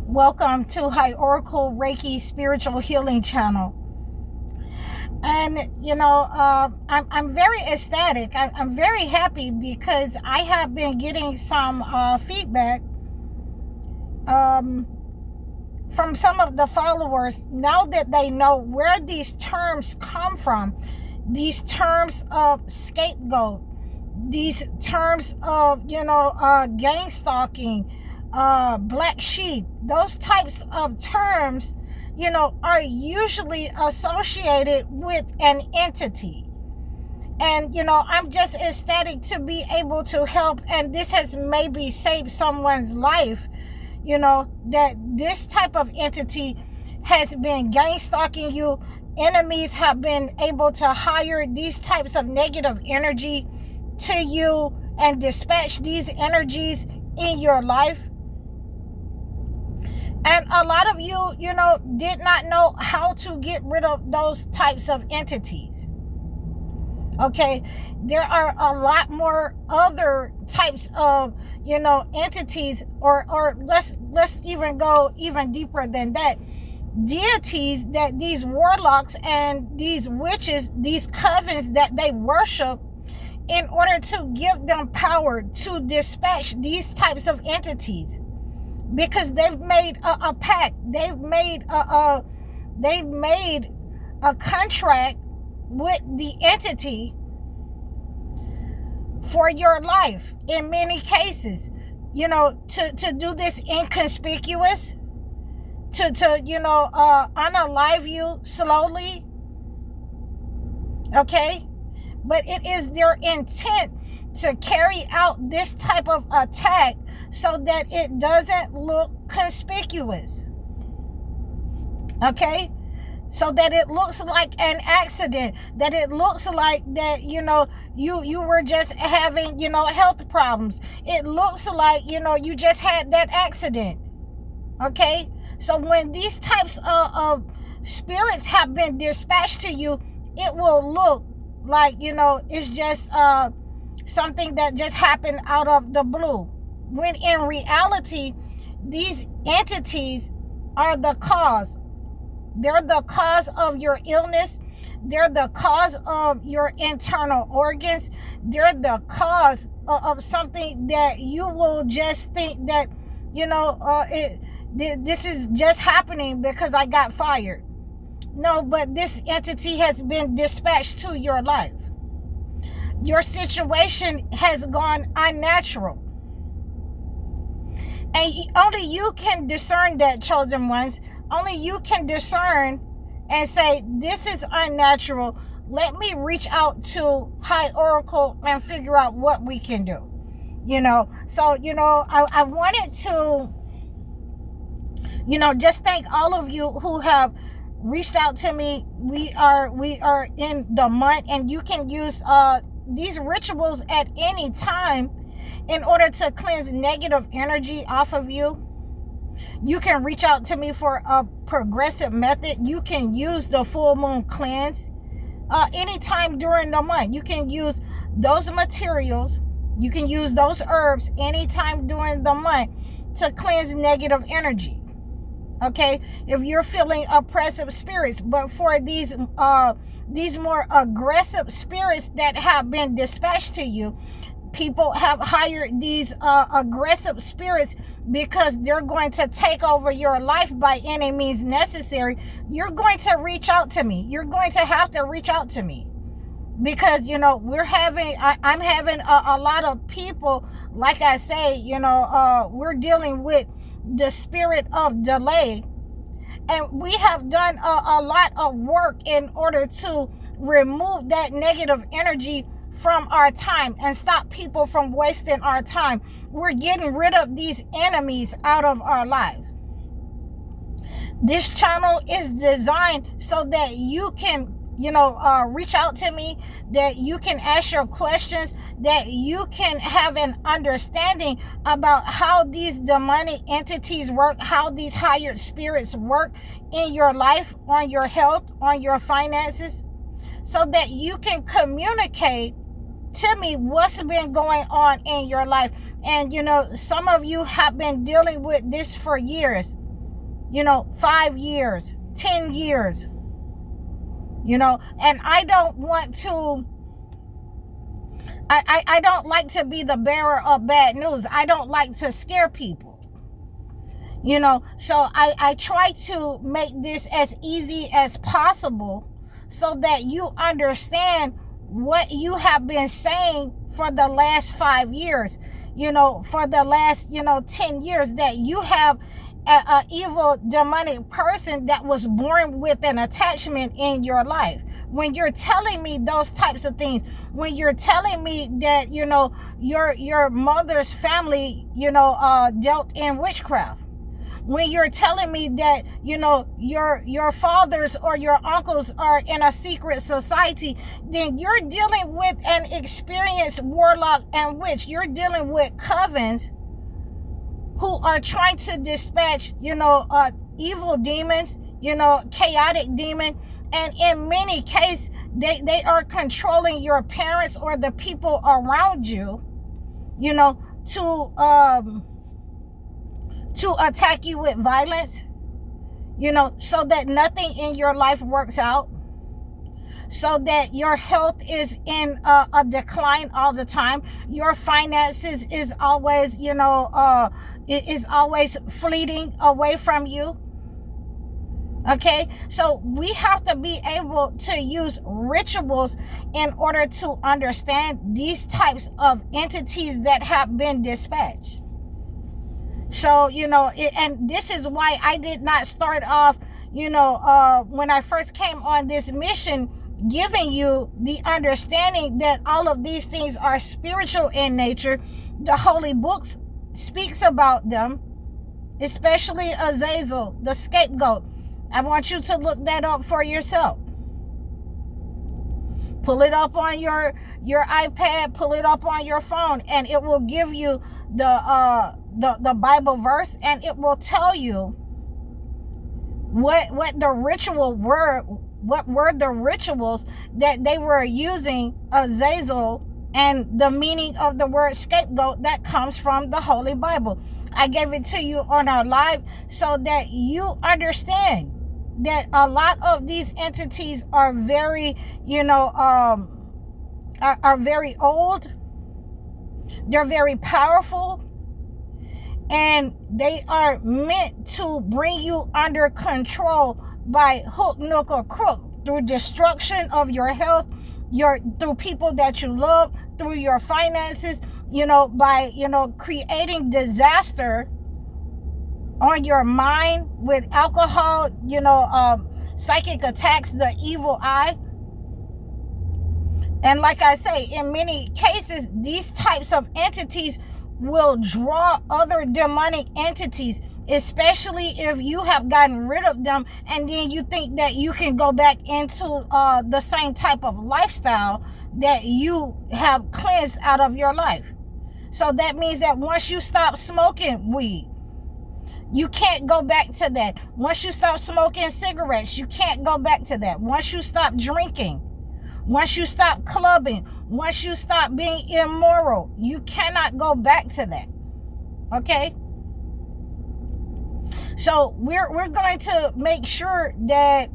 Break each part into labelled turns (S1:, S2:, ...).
S1: Welcome to High Oracle Reiki Spiritual Healing Channel. And I'm very ecstatic. I'm very happy because I have been getting some feedback from some of the followers now that they know where these terms come from. These terms of scapegoat, these terms of gang stalking, black sheep, those types of terms, are usually associated with an entity. And, I'm just ecstatic to be able to help. And this has maybe saved someone's life, that this type of entity has been gang stalking you. Enemies have been able to hire these types of negative energy to you and dispatch these energies in your life. And a lot of you, did not know how to get rid of those types of entities. Okay, there are a lot more other types of, entities, or let's even go even deeper than that. Deities that these warlocks and these witches, these covens that they worship in order to give them power to dispatch these types of entities. Because they've made a pact, they've made a contract with the entity for your life in many cases, to do this inconspicuous, to unalive you slowly. Okay, but it is their intent to carry out this type of attack so that it doesn't look conspicuous. Okay, so that it looks like an accident, that it looks like that you were just having health problems. It looks like you just had that accident. Okay, so when these types of spirits have been dispatched to you, it will look like it's just something that just happened out of the blue, when in reality these entities are the cause. They're the cause of your illness. They're the cause of your internal organs. They're the cause of something that you will just think that this is just happening because I got fired. No, but this entity has been dispatched to your life. Your situation has gone unnatural. And only you can discern that, chosen ones. Only you can discern and say, this is unnatural. Let me reach out to High Oracle and figure out what we can do. So, I wanted to, just thank all of you who have reached out to me. We are in the month, and you can use these rituals at any time in order to cleanse negative energy off of you. You can reach out to me for a progressive method. You can use the full moon cleanse anytime during the month. You can use those materials. You can use those herbs anytime during the month to cleanse negative energy. Okay, if you're feeling oppressive spirits. But for these more aggressive spirits that have been dispatched to you, people have hired these aggressive spirits because they're going to take over your life by any means necessary. You're going to reach out to me. You're going to have to reach out to me, because I'm having a lot of people, like I say, we're dealing with the spirit of delay, and we have done a lot of work in order to remove that negative energy from our time and stop people from wasting our time. We're getting rid of these enemies out of our lives. This channel is designed so that you can reach out to me, that you can ask your questions, that you can have an understanding about how these demonic entities work, how these hired spirits work in your life, on your health, on your finances, so that you can communicate to me what's been going on in your life. And some of you have been dealing with this for years. 5 years, 10 years, and I don't want to, I don't like to be the bearer of bad news. I don't like to scare people. So I try to make this as easy as possible so that you understand what you have been saying for the last 5 years, for the last, 10 years, that you have a evil demonic person that was born with an attachment in your life. When you're telling me those types of things, when you're telling me that, your mother's family, dealt in witchcraft, when you're telling me that, your fathers or your uncles are in a secret society, then you're dealing with an experienced warlock and witch. You're dealing with covens who are trying to dispatch, evil demons, chaotic demon. And in many cases, they are controlling your parents or the people around you, to attack you with violence, so that nothing in your life works out, so that your health is in a decline all the time. Your finances is always, is always fleeting away from you. Okay, so we have to be able to use rituals in order to understand these types of entities that have been dispatched. So, and this is why I did not start off, when I first came on this mission, giving you the understanding that all of these things are spiritual in nature. The Holy Books speaks about them, especially Azazel, the scapegoat. I want you to look that up for yourself. Pull it up on your iPad, pull it up on your phone, and it will give you the Bible verse, and it will tell you what the ritual were, what were the rituals that they were using Azazel, and the meaning of the word scapegoat that comes from the Holy Bible. I gave it to you on our live so that you understand that a lot of these entities are very, are very old. They're very powerful, and they are meant to bring you under control by hook, nook, or crook, through destruction of your health, through people that you love, through your finances, by, creating disaster on your mind with alcohol, psychic attacks, the evil eye. And like I say, in many cases, these types of entities will draw other demonic entities, especially if you have gotten rid of them and then you think that you can go back into the same type of lifestyle that you have cleansed out of your life. So that means that once you stop smoking weed, you can't go back to that. Once you stop smoking cigarettes, you can't go back to that. Once you stop drinking, once you stop clubbing, once you stop being immoral, you cannot go back to that. Okay? So we're going to make sure that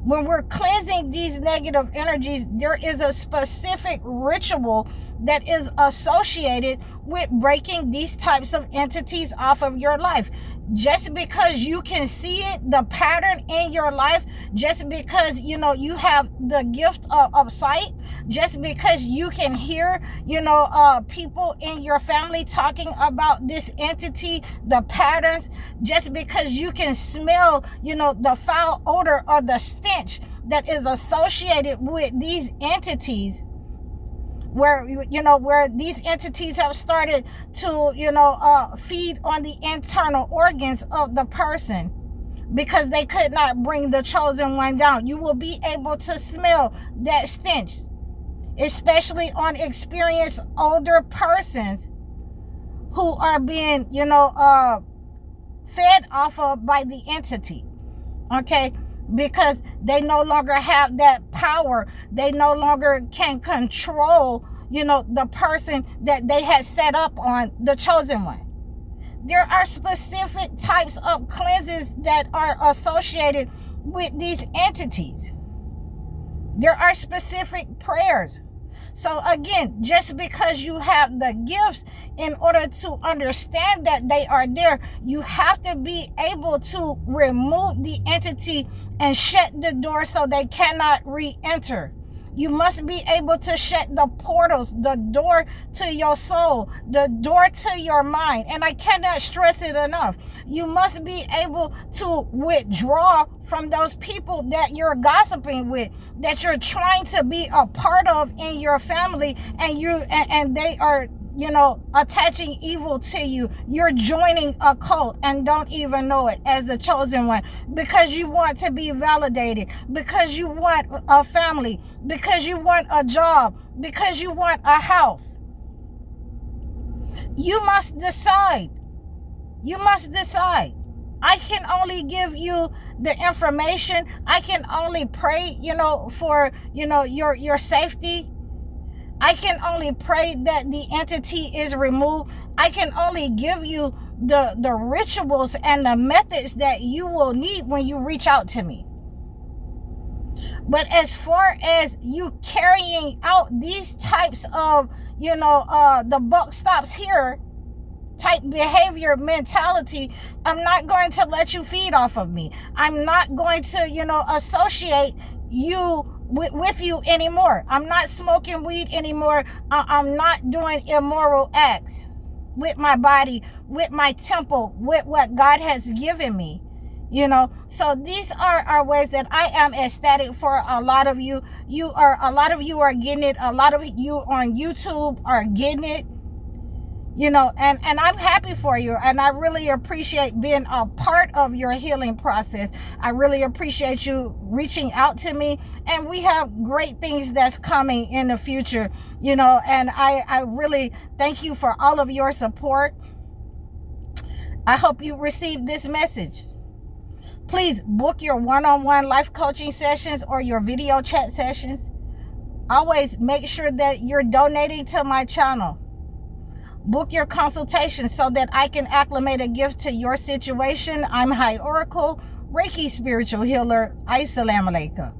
S1: when we're cleansing these negative energies, there is a specific ritual that is associated with breaking these types of entities off of your life. Just because you can see it, the pattern in your life, just because, you have the gift of sight, just because you can hear, people in your family talking about this entity, the patterns, just because you can smell, the foul odor or the stench that is associated with these entities, where these entities have started to, feed on the internal organs of the person because they could not bring the chosen one down. You will be able to smell that stench, especially on experienced older persons who are being, fed off of by the entity. Okay? Because they no longer have that power. They no longer can control, the person that they had set up on, the chosen one. There are specific types of cleanses that are associated with these entities. There are specific prayers. So again, just because you have the gifts, in order to understand that they are there, you have to be able to remove the entity and shut the door so they cannot re-enter. You must be able to shut the portals, the door to your soul, the door to your mind. And I cannot stress it enough. You must be able to withdraw from those people that you're gossiping with, that you're trying to be a part of in your family, and they are, attaching evil to you. You're joining a cult and don't even know it as the chosen one, because you want to be validated, because you want a family, because you want a job, because you want a house. You must decide. You must decide. I can only give you the information. I can only pray, for, your safety. I can only pray that the entity is removed. I can only give you the rituals and the methods that you will need when you reach out to me. But as far as you carrying out these types of, the buck stops here type behavior mentality, I'm not going to let you feed off of me. I'm not going to, associate you with you anymore. I'm not smoking weed anymore. I'm not doing immoral acts with my body, with my temple, with what God has given me. So these are ways that I am ecstatic for a lot of you. A lot of you are getting it. A lot of you on YouTube are getting it. And I'm happy for you, and I really appreciate being a part of your healing process. I really appreciate you reaching out to me, and we have great things that's coming in the future, and I really thank you for all of your support. I hope you received this message. Please book your one-on-one life coaching sessions or your video chat sessions. Always make sure that you're donating to my channel. Book your consultation so that I can acclimate a gift to your situation. I'm High Oracle, Reiki spiritual healer. Assalamu alaikum.